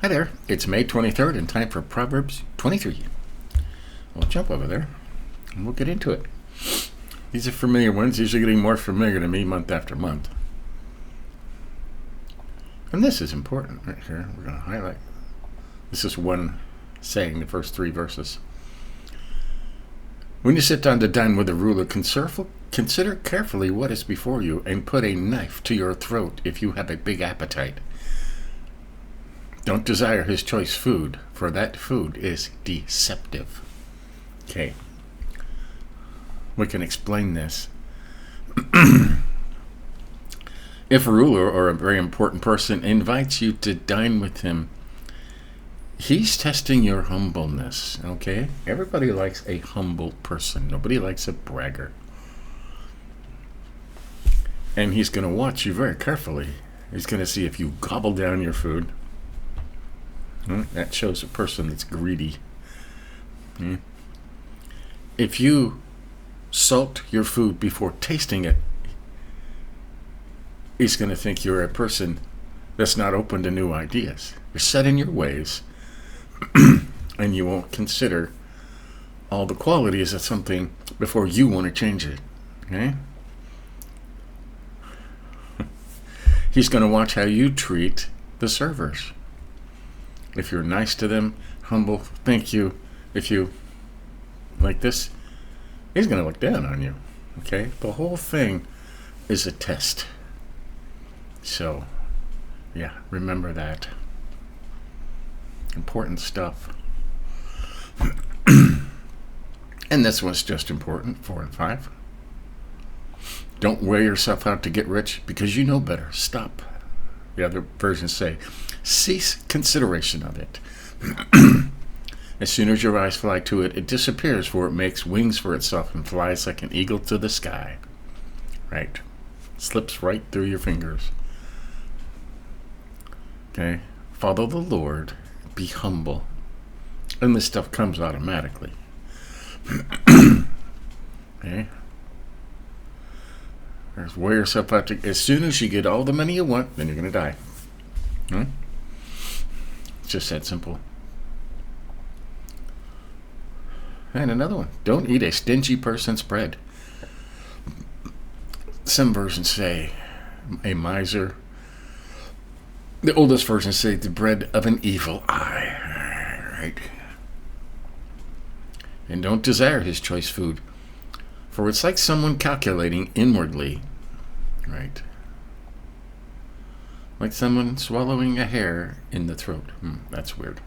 Hi there, it's May 23rd and time for Proverbs 23. We'll jump over there and we'll get into it. These are familiar ones. These are getting more familiar to me month after month. And this is important right here. We're going to highlight. This is one saying, the first three verses. When you sit down to dine with a ruler, consider carefully what is before you and put a knife to your throat if you have a big appetite. Don't desire his choice food, for that food is deceptive. Okay. We can explain this. If a ruler or a very important person invites you to dine with him, he's testing your humbleness, okay? Everybody likes a humble person. Nobody likes a bragger. And he's going to watch you very carefully. He's going to see if you gobble down your food. That shows a person that's greedy. If you salt your food before tasting it, he's going to think you're a person that's not open to new ideas. You're set in your ways, and you won't consider all the qualities of something before you want to change it. Okay? He's going to watch how you treat the servers. If you're nice to them, humble, thank you. If you like this, he's going to look down on you. Okay? The whole thing is a test. So, yeah, remember that. Important stuff. And this one's just important, 4 and 5. Don't wear yourself out to get rich because you know better. Stop. The other versions say, cease consideration of it. As soon as your eyes fly to it, it disappears, for it makes wings for itself and flies like an eagle to the sky. Right. Slips right through your fingers. Okay. Follow the Lord. Be humble. And this stuff comes automatically. Okay. There's wear yourself out to, as soon as you get all the money you want, then you're going to die. It's just that simple. And another one. Don't eat a stingy person's bread. Some versions say a miser. The oldest versions say the bread of an evil eye. Right? And don't desire his choice food, for it's like someone calculating inwardly. Right? Like someone swallowing a hair in the throat. That's weird.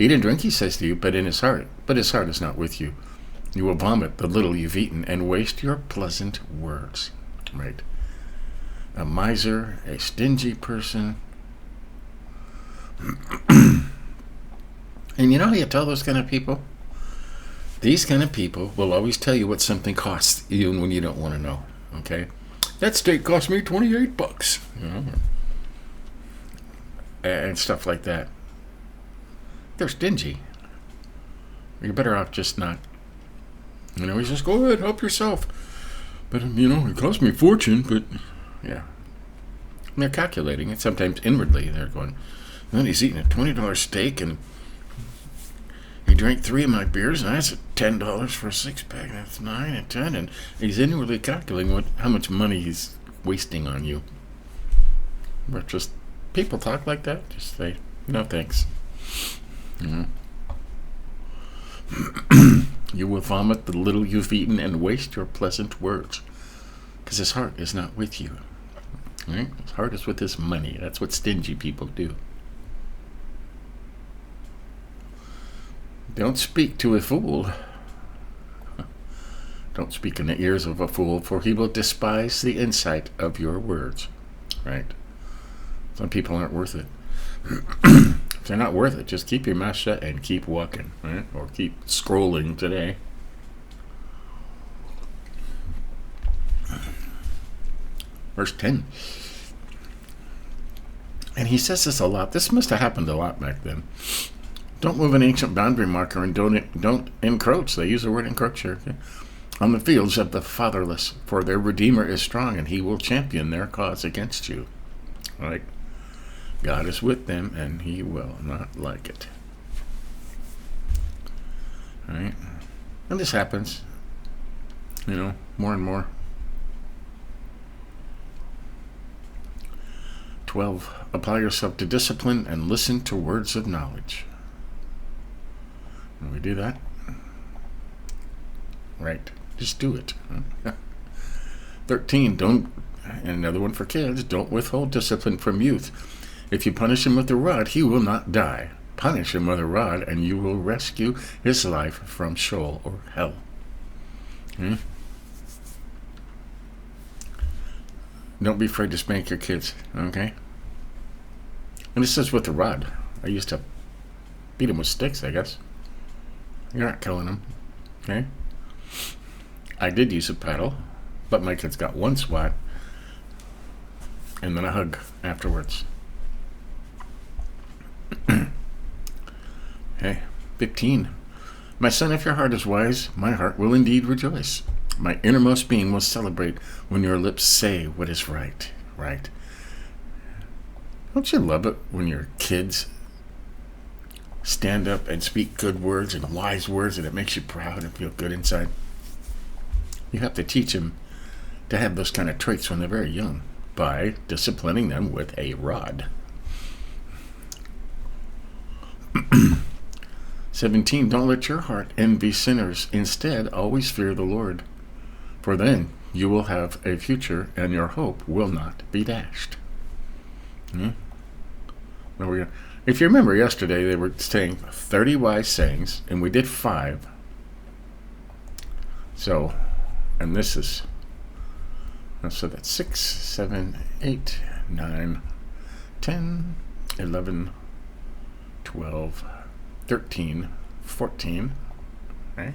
Eat and drink, he says to you, but his heart is not with you. You will vomit the little you've eaten and waste your pleasant words. Right? A miser, a stingy person. And you know how you tell those kind of people? These kind of people will always tell you what something costs, even when you don't want to know. Okay? That steak cost me $28. You know? And stuff like that. They're stingy. You're better off just not. You know, he says, go ahead, help yourself. But, you know, it cost me a fortune, but, yeah. And they're calculating it. Sometimes inwardly, they're going, then he's eating a $20 steak, and he drank 3 of my beers, and that's $10 for a 6-pack. That's 9 and 10, and he's inwardly calculating how much money he's wasting on you. But just, people talk like that, just say, no thanks. You will vomit the little you've eaten and waste your pleasant words, because his heart is not with you. Right? His heart is with his money. That's what stingy people do. Don't speak to a fool. Don't speak in the ears of a fool, for he will despise the insight of your words. Right? Some people aren't worth it. If they're not worth it, just keep your mouth shut and keep walking, right? Or keep scrolling today. Verse 10. And he says this a lot. This must have happened a lot back then. Don't move an ancient boundary marker and don't encroach. They use the word encroach here. Okay? On the fields of the fatherless, for their Redeemer is strong, and he will champion their cause against you. Right? God is with them, and he will not like it. All right? And this happens, more and more. 12. Apply yourself to discipline and listen to words of knowledge. When we do that, right, just do it. 13. And another one for kids, don't withhold discipline from youth. If you punish him with a rod, he will not die. Punish him with a rod, and you will rescue his life from Sheol or hell. Don't be afraid to spank your kids, okay? And it says with a rod. I used to beat them with sticks, I guess. You're not killing them, okay? I did use a paddle, but my kids got one swat and then a hug afterwards. Okay, 15. My son, if your heart is wise, my heart will indeed rejoice. My innermost being will celebrate when your lips say what is right. Right? Don't you love it when your kids stand up and speak good words and wise words, and it makes you proud and feel good inside? You have to teach them to have those kind of traits when they're very young by disciplining them with a rod. 17. Don't let your heart envy sinners. Instead, always fear the Lord. For then you will have a future, and your hope will not be dashed. If you remember yesterday, they were saying 30 wise sayings, and we did 5. So, and this is, so that's 6, 7, 8, 9, 10, 11, 12, 13, 14, right?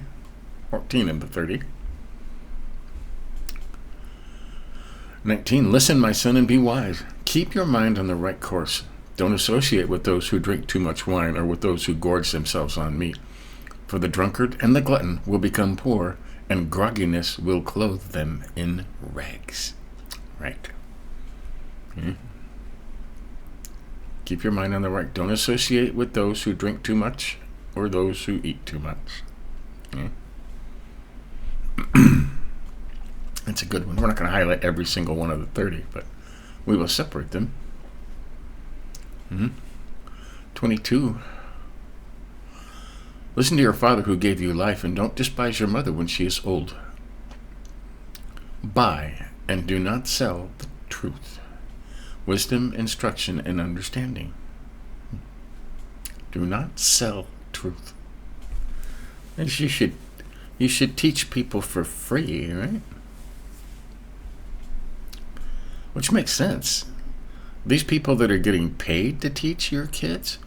14 of the 30. 19, listen, my son, and be wise. Keep your mind on the right course. Don't associate with those who drink too much wine or with those who gorge themselves on meat. For the drunkard and the glutton will become poor, and grogginess will clothe them in rags. Right. Keep your mind on the right. Don't associate with those who drink too much or those who eat too much. That's a good one. We're not going to highlight every single one of the 30, but we will separate them. 22. Listen to your father who gave you life, and don't despise your mother when she is old. Buy and do not sell the truth, wisdom, instruction, and understanding. Do not sell truth. And you should teach people for free, right? Which makes sense. These people that are getting paid to teach your kids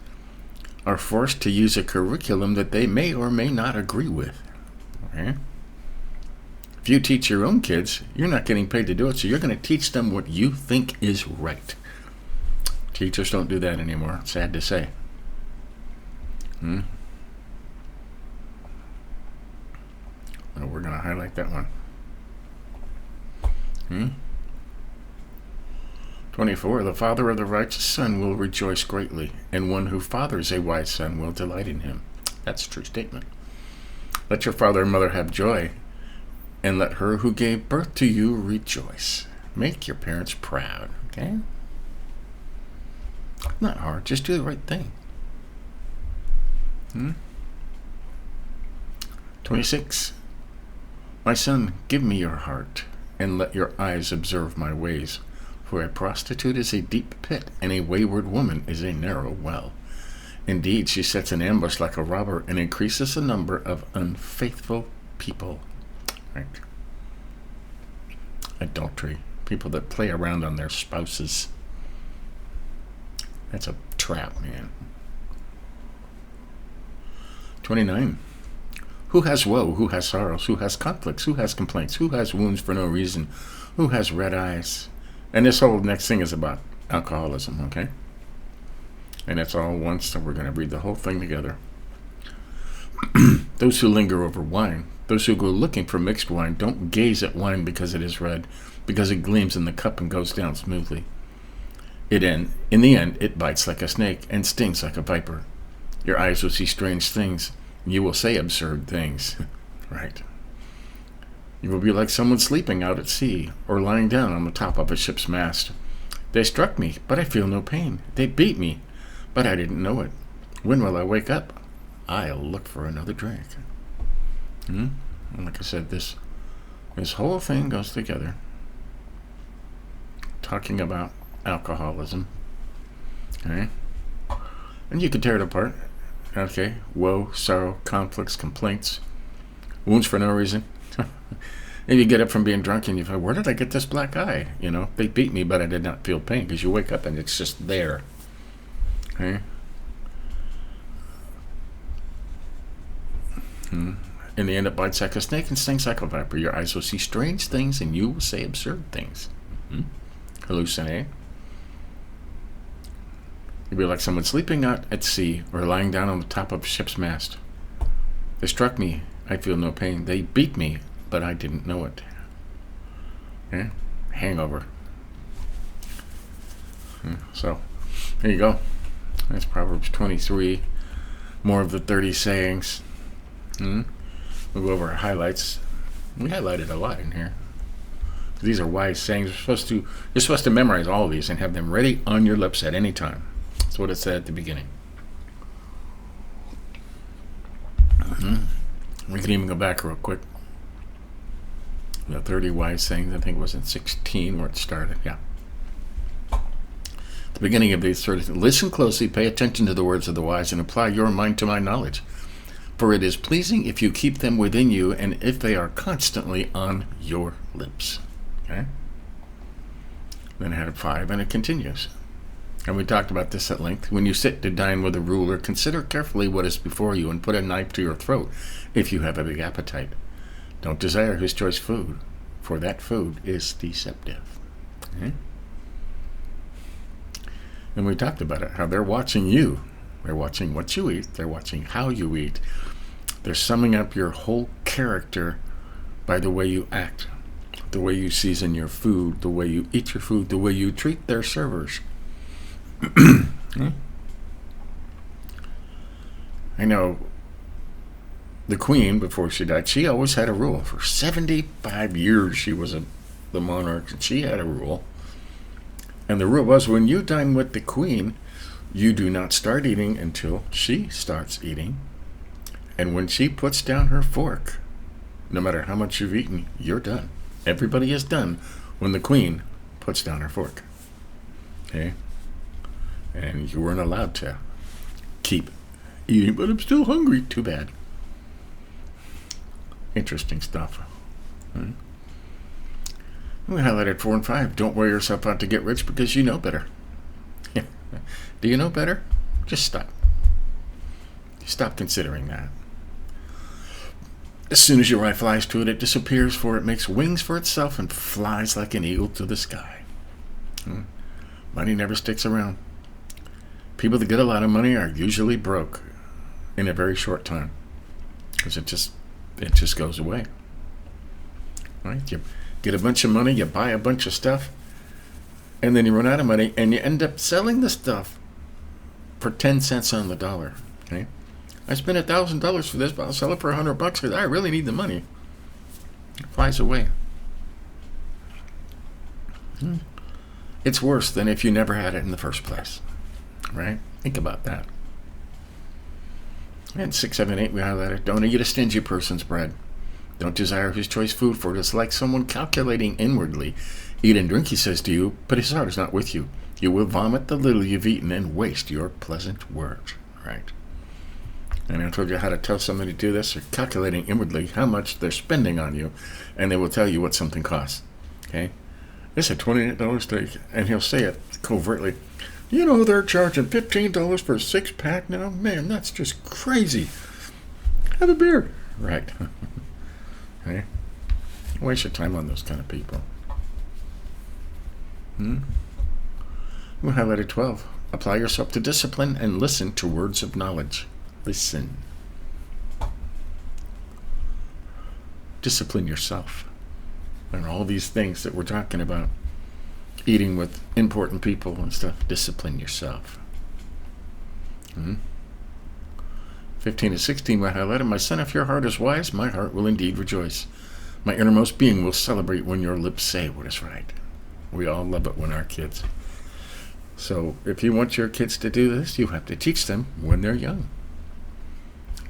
are forced to use a curriculum that they may or may not agree with. Okay? If you teach your own kids, you're not getting paid to do it, so you're going to teach them what you think is right. Teachers don't do that anymore. Sad to say. Well, we're going to highlight that one. 24. The father of the righteous son will rejoice greatly, and one who fathers a wise son will delight in him. That's a true statement. Let your father and mother have joy, and let her who gave birth to you rejoice. Make your parents proud, okay? Not hard, just do the right thing. 26. My son, give me your heart, and let your eyes observe my ways. For a prostitute is a deep pit, and a wayward woman is a narrow well. Indeed, she sets an ambush like a robber and increases the number of unfaithful people. Right? Adultery. People that play around on their spouses. That's a trap, man. 29. Who has woe? Who has sorrows? Who has conflicts? Who has complaints? Who has wounds for no reason? Who has red eyes? And this whole next thing is about alcoholism, okay? And it's all once, so we're going to read the whole thing together. Those who linger over wine, those who go looking for mixed wine, don't gaze at wine because it is red, because it gleams in the cup and goes down smoothly. In the end, it bites like a snake and stings like a viper. Your eyes will see strange things. You will say absurd things. Right. You will be like someone sleeping out at sea or lying down on the top of a ship's mast. They struck me, but I feel no pain. They beat me, but I didn't know it. When will I wake up? I'll look for another drink. And like I said, this whole thing goes together. Talking about alcoholism. Okay? And you can tear it apart. Okay? Woe, sorrow, conflicts, complaints, wounds for no reason. And you get up from being drunk and you think, where did I get this black eye? They beat me, but I did not feel pain, because you wake up and it's just there. Okay? In the end, it bites like a snake and stings like a viper. Your eyes will see strange things and you will say absurd things. Hallucinate. You'll be like someone sleeping out at sea or lying down on the top of a ship's mast. They struck me. I feel no pain. They beat me, but I didn't know it. Okay? Hangover. So, there you go. That's Proverbs 23. More of the 30 sayings. We'll go over our highlights. We highlighted a lot in here. These are wise sayings. You're supposed to memorize all of these and have them ready on your lips at any time. That's what it said at the beginning. We can even go back real quick. The 30 wise sayings, I think it was in 16 where it started. Yeah. At the beginning of these 30, listen closely, pay attention to the words of the wise, and apply your mind to my knowledge. For it is pleasing if you keep them within you, and if they are constantly on your lips. Okay? Then I had 5, and it continues. And we talked about this at length. When you sit to dine with a ruler, consider carefully what is before you, and put a knife to your throat if you have a big appetite. Don't desire his choice food, for that food is deceptive. Okay? And we talked about it, how they're watching you. They're watching what you eat. They're watching how you eat. They're summing up your whole character by the way you act, the way you season your food, the way you eat your food, the way you treat their servers. I know the queen, before she died, she always had a rule. For 75 years she was the monarch, and she had a rule. And the rule was, when you dine with the queen, you do not start eating until she starts eating. And when she puts down her fork, no matter how much you've eaten, you're done. Everybody is done when the queen puts down her fork. Okay? And you weren't allowed to keep eating, but I'm still hungry. Too bad. Interesting stuff. We highlighted 4 and 5. Don't wear yourself out to get rich because you know better. Do you know better? Just stop. Stop considering that. As soon as your eye flies to it, it disappears, for it makes wings for itself and flies like an eagle to the sky. Money never sticks around. People that get a lot of money are usually broke in a very short time, because it just goes away. Right? You get a bunch of money, you buy a bunch of stuff, and then you run out of money, and you end up selling the stuff for 10 cents on the dollar. Okay? I spent $1,000 for this, but I'll sell it for $100 because I really need the money. It flies away. It's worse than if you never had it in the first place. Right? Think about that. And 6, 7, 8, we highlighted. Don't eat a stingy person's bread. Don't desire his choice food, for it is like someone calculating inwardly. Eat and drink, he says to you, but his heart is not with you. You will vomit the little you've eaten and waste your pleasant words. Right? And I told you how to tell somebody to do this. They're calculating inwardly how much they're spending on you, and they will tell you what something costs. Okay? It's a $28 steak, and he'll say it covertly. You know, they're charging $15 for a 6-pack now? Man, that's just crazy. Have a beer. Right. Okay? Waste your time on those kind of people. We highlighted 12. Apply yourself to discipline and listen to words of knowledge. Listen. Discipline yourself. And all these things that we're talking about. eating with important people and stuff. Discipline yourself. 15 to 16 were highlighted. My son, if your heart is wise, my heart will indeed rejoice. My innermost being will celebrate when your lips say what is right. We all love it when our kids. So if you want your kids to do this, you have to teach them when they're young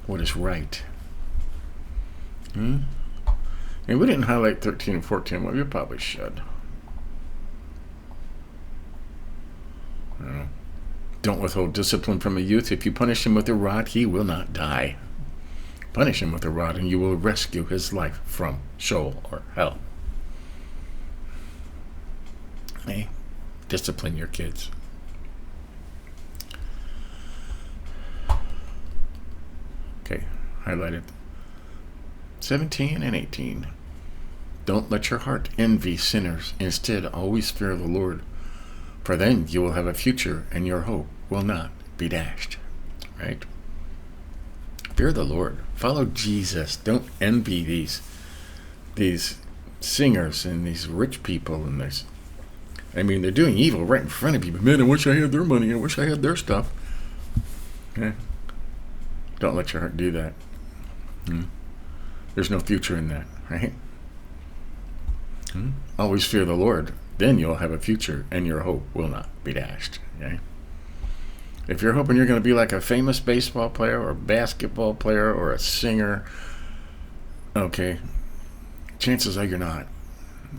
what is right. And we didn't highlight 13 and 14. Well, you probably should. Don't withhold discipline from a youth. If you punish him with a rod, he will not die. Punish him with a rod, and you will rescue his life from Sheol or hell. Hey, discipline your kids. Okay, highlighted 17 and 18. Don't let your heart envy sinners. Instead, always fear the Lord. For then you will have a future, and your hope will not be dashed. Right? Fear the Lord. Follow Jesus. Don't envy these singers and these rich people and this. I mean, they're doing evil right in front of you. But man, I wish I had their money. I wish I had their stuff. Okay? Don't let your heart do that. There's no future in that, right? Always fear the Lord. Then you'll have a future, and your hope will not be dashed. Okay? If you're hoping you're going to be like a famous baseball player or basketball player or a singer, okay, chances are you're not.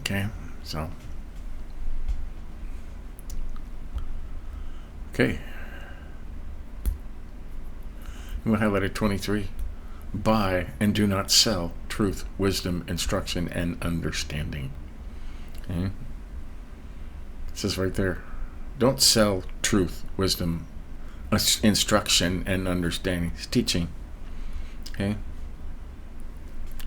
Okay? So, okay. We highlighted 23. Buy and do not sell truth, wisdom, instruction, and understanding. Okay? It says right there, don't sell truth, wisdom, instruction, and understanding. It's teaching. Okay?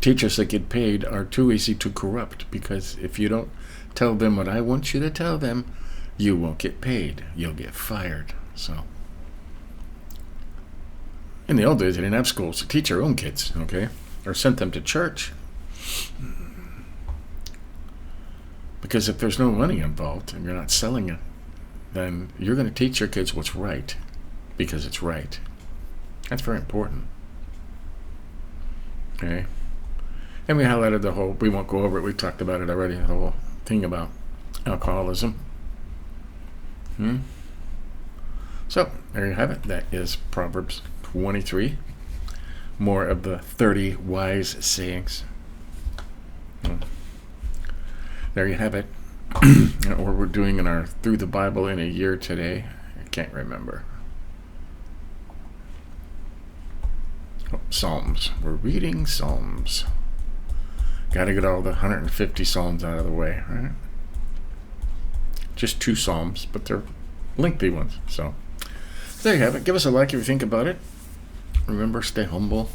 Teachers that get paid are too easy to corrupt, because if you don't tell them what I want you to tell them, you won't get paid. You'll get fired. So, in the old days, they didn't have schools to teach our own kids, okay? Or sent them to church. Because if there's no money involved and you're not selling it, then you're going to teach your kids what's right because it's right. That's very important. Okay? And we highlighted the whole, we won't go over it, we talked about it already, the whole thing about alcoholism. So, there you have it. That is Proverbs 23. More of the 30 wise sayings. There you have it. What we're doing in our Through the Bible in a Year today, I can't remember. Psalms. We're reading Psalms. Got to get all the 150 Psalms out of the way, right? Just 2 Psalms, but they're lengthy ones. So, there you have it. Give us a like if you think about it. Remember, stay humble.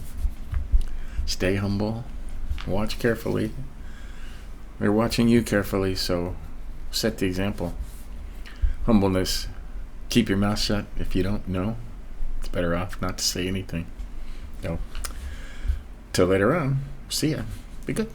Stay humble. Watch carefully. They're watching you carefully, so set the example. Humbleness. Keep your mouth shut. If you don't know, it's better off not to say anything. So, till later on, see ya. Be good.